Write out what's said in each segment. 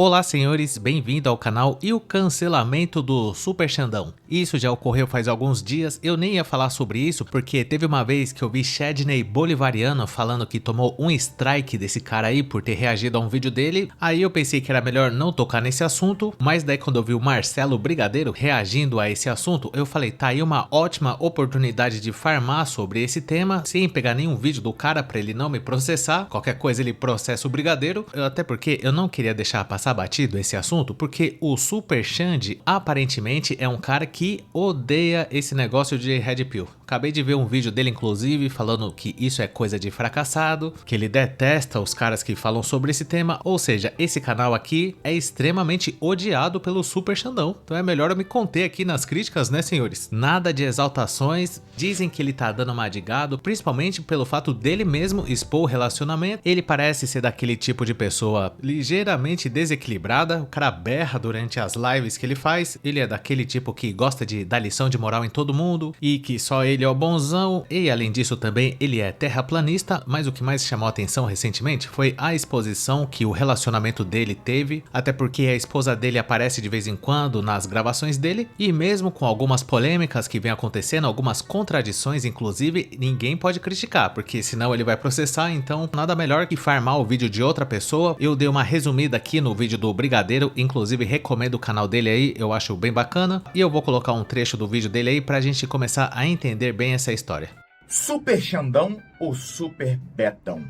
Olá senhores, bem-vindo ao canal e o cancelamento do Super Xandão. Isso já ocorreu faz alguns dias, eu nem ia falar sobre isso porque teve uma vez que eu vi Chadney Bolivariano falando que tomou um strike desse cara aí por ter reagido a um vídeo dele. Aí eu pensei que era melhor não tocar nesse assunto, mas daí quando eu vi o Marcelo Brigadeiro reagindo a esse assunto, eu falei, tá aí uma ótima oportunidade de farmar sobre esse tema, sem pegar nenhum vídeo do cara pra ele não me processar. Qualquer coisa ele processa o Brigadeiro, até porque eu não queria deixar passar batido esse assunto, porque o Super Xande aparentemente é um cara que odeia esse negócio de Red Pill. Acabei de ver um vídeo dele inclusive falando que isso é coisa de fracassado, que ele detesta os caras que falam sobre esse tema, ou seja, esse canal aqui é extremamente odiado pelo Super Xandão. Então é melhor eu me conter aqui nas críticas, né senhores? Nada de exaltações, dizem que ele tá dando uma de gado, principalmente pelo fato dele mesmo expor o relacionamento. Ele parece ser daquele tipo de pessoa ligeiramente desequilibrada, o cara berra durante as lives que ele faz, ele é daquele tipo que gosta de dar lição de moral em todo mundo e que só ele é o bonzão, e além disso também ele é terraplanista, mas o que mais chamou a atenção recentemente foi a exposição que o relacionamento dele teve, até porque a esposa dele aparece de vez em quando nas gravações dele, e mesmo com algumas polêmicas que vem acontecendo, algumas contradições inclusive, ninguém pode criticar, porque senão ele vai processar, então nada melhor que farmar o vídeo de outra pessoa. Eu dei uma resumida aqui no vídeo do Brigadeiro, inclusive recomendo o canal dele aí, eu acho bem bacana, e eu vou colocar um trecho do vídeo dele aí pra gente começar a entender bem essa história. Super Xandão ou Super Betão?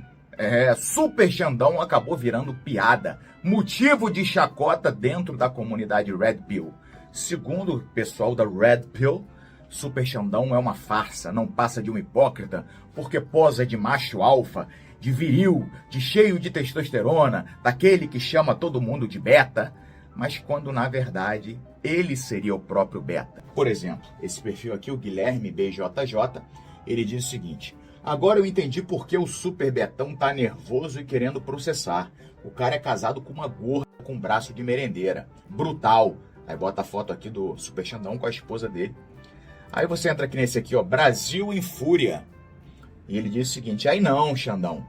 Super Xandão acabou virando piada, motivo de chacota dentro da comunidade Red Pill. Segundo o pessoal da Red Pill, Super Xandão é uma farsa, não passa de um hipócrita, porque posa de macho alfa, de viril, de cheio de testosterona, daquele que chama todo mundo de beta, mas quando na verdade ele seria o próprio beta. Por exemplo, esse perfil aqui, o Guilherme BJJ, ele diz o seguinte: agora eu entendi por que o Super Betão tá nervoso e querendo processar. O cara é casado com uma gorda com braço de merendeira. Brutal. Aí bota a foto aqui do Super Xandão com a esposa dele. Aí você entra aqui nesse aqui, ó, Brasil em Fúria. E ele diz o seguinte: aí não, Xandão,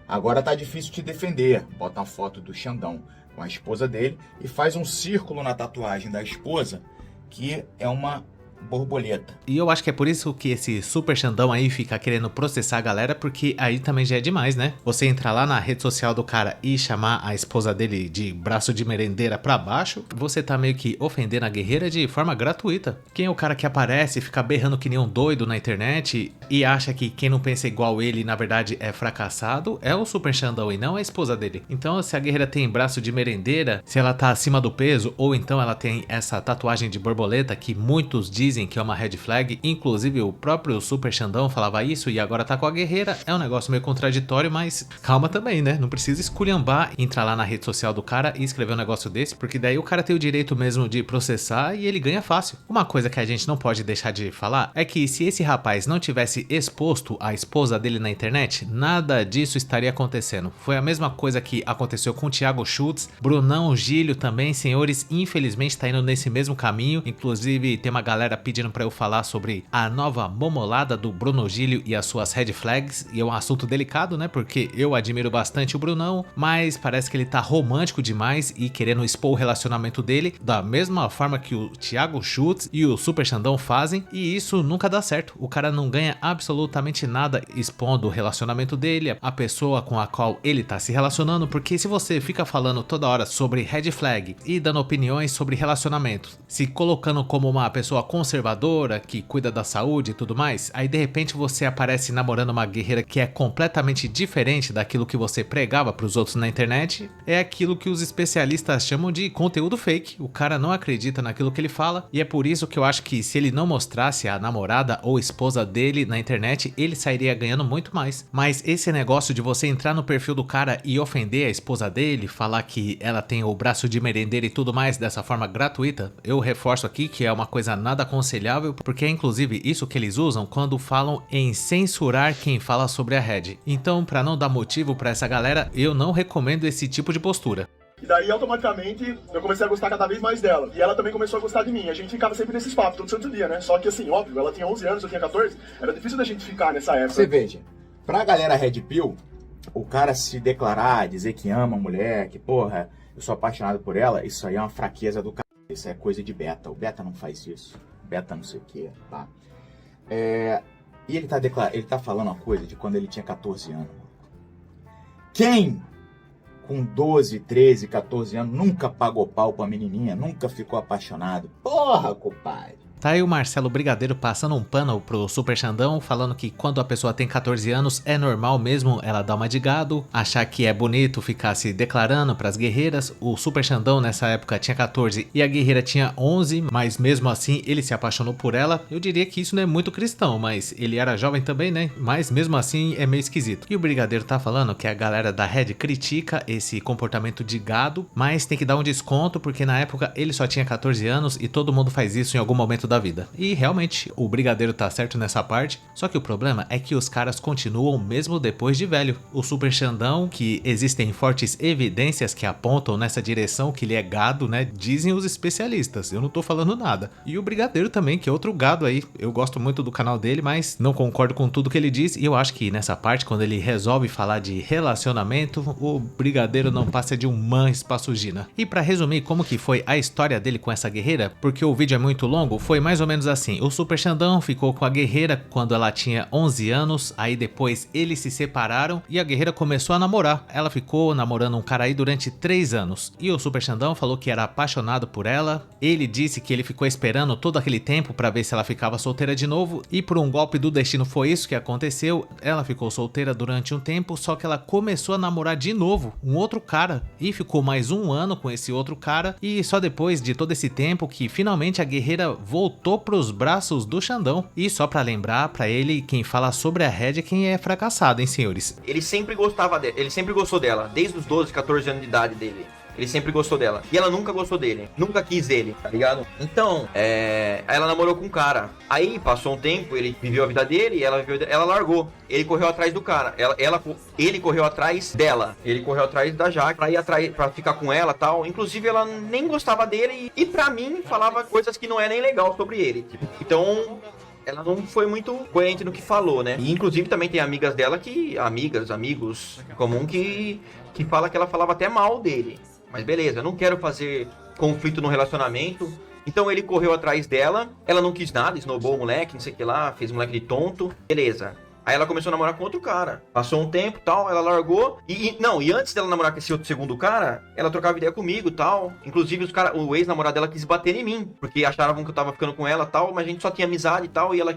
agora tá difícil te defender. Bota uma foto do Xandão com a esposa dele e faz um círculo na tatuagem da esposa, que é uma borboleta. E eu acho que é por isso que esse Super Xandão aí fica querendo processar a galera, porque aí também já é demais, né? Você entrar lá na rede social do cara e chamar a esposa dele de braço de merendeira pra baixo, você tá meio que ofendendo a guerreira de forma gratuita. Quem é o cara que aparece e fica berrando que nem um doido na internet e acha que quem não pensa igual ele na verdade é fracassado é o Super Xandão e não a esposa dele. Então se a guerreira tem braço de merendeira, se ela tá acima do peso, ou então ela tem essa tatuagem de borboleta que muitos dizem que é uma red flag, inclusive o próprio Super Xandão falava isso e agora tá com a guerreira, é um negócio meio contraditório, mas calma também, né? Não precisa esculhambar, entrar lá na rede social do cara e escrever um negócio desse, porque daí o cara tem o direito mesmo de processar e ele ganha fácil. Uma coisa que a gente não pode deixar de falar é que se esse rapaz não tivesse exposto a esposa dele na internet, nada disso estaria acontecendo. Foi a mesma coisa que aconteceu com o Thiago Schultz, Brunão Gílio também, senhores, infelizmente tá indo nesse mesmo caminho, inclusive tem uma galera pedindo pra eu falar sobre a nova momolada do Bruno Gílio e as suas red flags, e é um assunto delicado, né, porque eu admiro bastante o Brunão, mas parece que ele tá romântico demais e querendo expor o relacionamento dele da mesma forma que o Thiago Schultz e o Super Xandão fazem, e isso nunca dá certo. O cara não ganha absolutamente nada expondo o relacionamento dele, a pessoa com a qual ele tá se relacionando, porque se você fica falando toda hora sobre red flag e dando opiniões sobre relacionamento, se colocando como uma pessoa conservadora, que cuida da saúde e tudo mais, aí de repente você aparece namorando uma guerreira que é completamente diferente daquilo que você pregava pros outros na internet, é aquilo que os especialistas chamam de conteúdo fake. O cara não acredita naquilo que ele fala, e é por isso que eu acho que se ele não mostrasse a namorada ou esposa dele na internet, ele sairia ganhando muito mais. Mas esse negócio de você entrar no perfil do cara e ofender a esposa dele, falar que ela tem o braço de merendeira e tudo mais dessa forma gratuita, eu reforço aqui que é uma coisa nada aconselhável, porque é inclusive isso que eles usam quando falam em censurar quem fala sobre a Red. Então, para não dar motivo para essa galera, eu não recomendo esse tipo de postura. E daí, automaticamente, eu comecei a gostar cada vez mais dela. E ela também começou a gostar de mim. A gente ficava sempre nesses papos, todo santo dia, né? Só que assim, óbvio, ela tinha 11 anos, eu tinha 14. Era difícil da gente ficar nessa época. Você veja, pra galera Red Pill, o cara se declarar, dizer que ama a mulher, que porra, eu sou apaixonado por ela, isso aí é uma fraqueza do cara. Isso é coisa de beta. O beta não faz isso. Beta não sei o que, tá? E ele tá falando uma coisa de quando ele tinha 14 anos. Quem com 12, 13, 14 anos nunca pagou pau pra menininha, nunca ficou apaixonado? Porra, compadre! Tá aí o Marcelo Brigadeiro passando um pano pro Super Xandão, falando que quando a pessoa tem 14 anos é normal mesmo ela dar uma de gado, achar que é bonito ficar se declarando pras guerreiras. O Super Xandão nessa época tinha 14 e a guerreira tinha 11, mas mesmo assim ele se apaixonou por ela. Eu diria que isso não é muito cristão, mas ele era jovem também, né? Mas mesmo assim é meio esquisito. E o Brigadeiro tá falando que a galera da Red critica esse comportamento de gado, mas tem que dar um desconto porque na época ele só tinha 14 anos e todo mundo faz isso em algum momento da vida. E realmente, o Brigadeiro tá certo nessa parte, só que o problema é que os caras continuam mesmo depois de velho. O Super Xandão, que existem fortes evidências que apontam nessa direção que ele é gado, né? Dizem os especialistas, eu não tô falando nada. E o Brigadeiro também, que é outro gado aí. Eu gosto muito do canal dele, mas não concordo com tudo que ele diz. E eu acho que nessa parte, quando ele resolve falar de relacionamento, o Brigadeiro não passa de um man espaçugina. E pra resumir como que foi a história dele com essa guerreira, porque o vídeo é muito longo, foi mais ou menos assim. O Super Xandão ficou com a guerreira quando ela tinha 11 anos, aí depois eles se separaram e a guerreira começou a namorar. Ela ficou namorando um cara aí durante 3 anos. E o Super Xandão falou que era apaixonado por ela. Ele disse que ele ficou esperando todo aquele tempo pra ver se ela ficava solteira de novo. E por um golpe do destino foi isso que aconteceu. Ela ficou solteira durante um tempo, só que ela começou a namorar de novo um outro cara. E ficou mais um ano com esse outro cara. E só depois de todo esse tempo que finalmente a guerreira voltou pros braços do Xandão. E só pra lembrar pra ele, quem fala sobre a Red é quem é fracassado, hein, senhores? Ele sempre gostava dela, ele sempre gostou dela, desde os 12, 14 anos de idade dele. Ele sempre gostou dela. E ela nunca gostou dele. Nunca quis ele, tá ligado? Então, ela namorou com um cara. Aí, passou um tempo, ele viveu a vida dele e ela largou. Ele correu atrás do cara. Ele correu atrás dela. Ele correu atrás da Jaque pra ficar com ela e tal. Inclusive, ela nem gostava dele. E pra mim, falava coisas que não é nem legal sobre ele. Tipo. Então... ela não foi muito coerente no que falou, né? E inclusive também tem amigas dela amigos comum que fala que ela falava até mal dele. Mas beleza, eu não quero fazer conflito no relacionamento. Então ele correu atrás dela, ela não quis nada, esnobou o moleque, não sei o que lá, fez o moleque de tonto, beleza. Aí ela começou a namorar com outro cara. Passou um tempo e tal, ela largou. E antes dela namorar com esse outro segundo cara, ela trocava ideia comigo e tal. Inclusive o ex-namorado dela quis bater em mim, porque achavam que eu tava ficando com ela e tal, mas a gente só tinha amizade e tal, e ela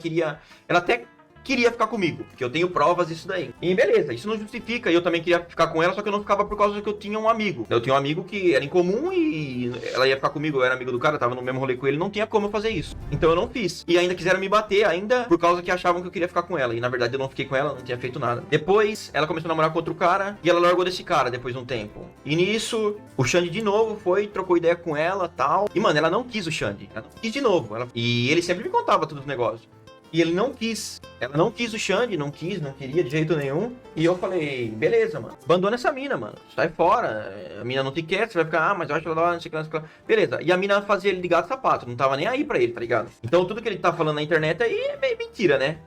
até queria ficar comigo, porque eu tenho provas disso daí. E beleza, isso não justifica, eu também queria ficar com ela, só que eu não ficava por causa que eu tinha um amigo. Eu tinha um amigo que era em comum e ela ia ficar comigo, eu era amigo do cara, tava no mesmo rolê com ele, não tinha como eu fazer isso. Então eu não fiz. E ainda quiseram me bater, ainda por causa que achavam que eu queria ficar com ela. E na verdade eu não fiquei com ela, não tinha feito nada. Depois, ela começou a namorar com outro cara e ela largou desse cara depois de um tempo. E nisso, o Xande de novo trocou ideia com ela e tal. E mano, ela não quis o Xande, ela não quis de novo. E ele sempre me contava todos os negócios. E ele não quis. Ela não quis o Xande, não queria de jeito nenhum. E eu falei, beleza, mano. Abandona essa mina, mano. Sai fora. A mina não te quer, você vai ficar, mas eu acho ela não sei o que, não sei o que. Beleza. E a mina fazia ele de gato sapato. Não tava nem aí pra ele, tá ligado? Então tudo que ele tá falando na internet aí é meio mentira, né?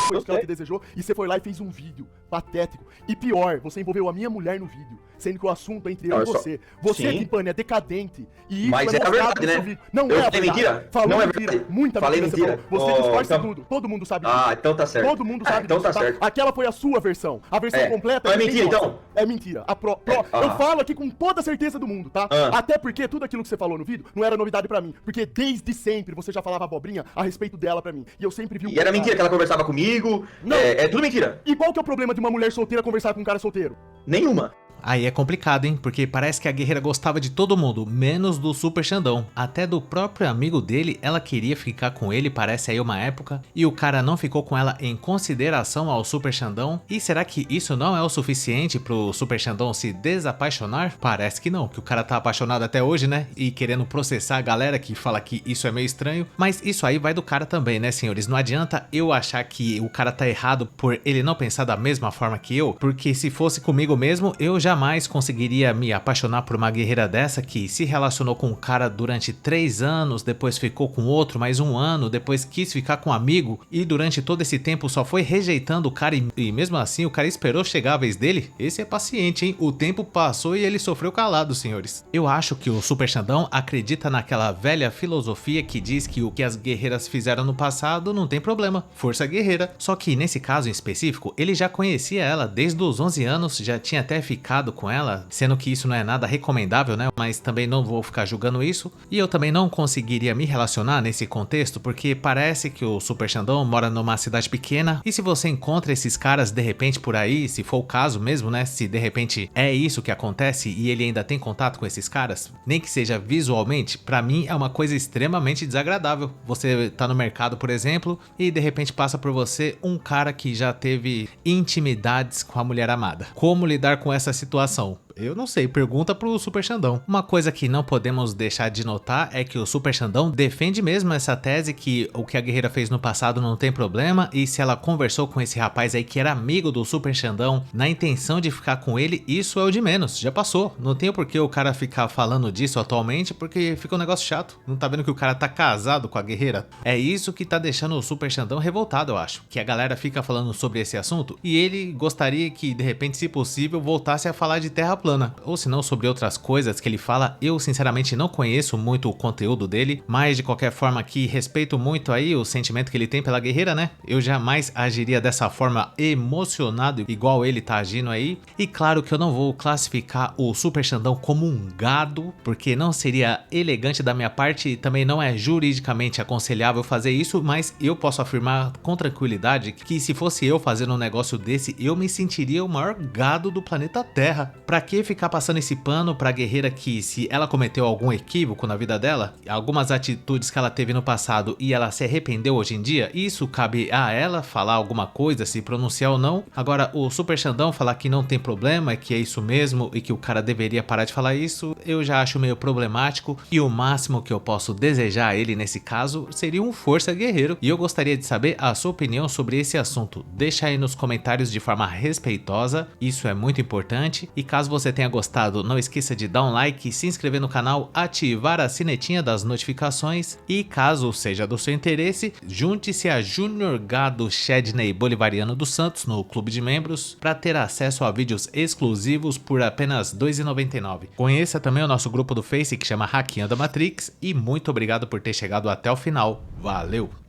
Foi o que ela te desejou e você foi lá e fez um vídeo patético. E pior, você envolveu a minha mulher no vídeo, sendo que o assunto é entre eu e você. Você, Timpani, é decadente. E isso mas é verdade, né? Vídeo. Não é verdade. Mentira? Falou não é mentira. Verdade. Muita Falei mentira. Você distorce tudo. Todo mundo sabe disso. Então tá certo. Todo mundo sabe então disso. Tá certo. Aquela foi a sua versão. A versão completa é mentira, então? É mentira. Eu falo aqui com toda a certeza do mundo, tá? Até porque tudo aquilo que você falou no vídeo não era novidade pra mim. Porque desde sempre você já falava abobrinha a respeito dela pra mim. E eu sempre vi E era mentira que ela conversava comigo. Não. É tudo mentira. E qual que é o problema de uma mulher solteira conversar com um cara solteiro? Nenhuma. Aí é complicado, hein? Porque parece que a guerreira gostava de todo mundo, menos do Super Xandão. Até do próprio amigo dele, ela queria ficar com ele, parece aí uma época. E o cara não ficou com ela em consideração ao Super Xandão. E será que isso não é o suficiente pro Super Xandão se desapaixonar? Parece que não, que o cara tá apaixonado até hoje, né? E querendo processar a galera que fala que isso é meio estranho. Mas isso aí vai do cara também, né, senhores? Não adianta eu achar que o cara tá errado por ele não pensar da mesma forma que eu. Porque se fosse comigo mesmo, eu já jamais conseguiria me apaixonar por uma guerreira dessa que se relacionou com um cara durante 3 anos, depois ficou com outro mais 1 ano, depois quis ficar com um amigo e durante todo esse tempo só foi rejeitando o cara e mesmo assim o cara esperou chegar a vez dele. Esse é paciente, hein? O tempo passou e ele sofreu calado, senhores. Eu acho que o Super Xandão acredita naquela velha filosofia que diz que o que as guerreiras fizeram no passado não tem problema, força guerreira. Só que nesse caso em específico, ele já conhecia ela desde os 11 anos, já tinha até ficado com ela, sendo que isso não é nada recomendável, né? Mas também não vou ficar julgando isso. E eu também não conseguiria me relacionar nesse contexto, porque parece que o Super Xandão mora numa cidade pequena, e se você encontra esses caras de repente por aí, se for o caso mesmo, né? Se de repente é isso que acontece e ele ainda tem contato com esses caras, nem que seja visualmente, pra mim é uma coisa extremamente desagradável. Você tá no mercado, por exemplo, e de repente passa por você um cara que já teve intimidades com a mulher amada. Como lidar com essa situação? Eu não sei, pergunta pro Super Xandão. Uma coisa que não podemos deixar de notar é que o Super Xandão defende mesmo essa tese que o que a guerreira fez no passado não tem problema, e se ela conversou com esse rapaz aí que era amigo do Super Xandão na intenção de ficar com ele, isso é o de menos, já passou. Não tem por que o cara ficar falando disso atualmente, porque fica um negócio chato. Não tá vendo que o cara tá casado com a guerreira? É isso que tá deixando o Super Xandão revoltado, eu acho. Que a galera fica falando sobre esse assunto e ele gostaria que de repente, se possível, voltasse a falar de terra plana, ou se não sobre outras coisas que ele fala. Eu sinceramente não conheço muito o conteúdo dele, mas de qualquer forma aqui respeito muito aí o sentimento que ele tem pela guerreira, né? Eu jamais agiria dessa forma emocionado igual ele tá agindo aí. E claro que eu não vou classificar o Super Xandão como um gado, porque não seria elegante da minha parte e também não é juridicamente aconselhável fazer isso, mas eu posso afirmar com tranquilidade que se fosse eu fazendo um negócio desse, eu me sentiria o maior gado do planeta Terra. Pra que ficar passando esse pano pra guerreira que, se ela cometeu algum equívoco na vida dela, algumas atitudes que ela teve no passado e ela se arrependeu hoje em dia, isso cabe a ela falar alguma coisa, se pronunciar ou não. Agora, o Super Xandão falar que não tem problema, que é isso mesmo e que o cara deveria parar de falar isso, eu já acho meio problemático, e o máximo que eu posso desejar a ele nesse caso seria um força guerreiro. E eu gostaria de saber a sua opinião sobre esse assunto. Deixa aí nos comentários de forma respeitosa, isso é muito importante. E caso você tenha gostado, não esqueça de dar um like, se inscrever no canal, ativar a sinetinha das notificações e caso seja do seu interesse, junte-se a Junior Gado Chedney Bolivariano dos Santos no clube de membros para ter acesso a vídeos exclusivos por apenas R$ 2,99. Conheça também o nosso grupo do Face que chama Hackeando a Matrix e muito obrigado por ter chegado até o final. Valeu!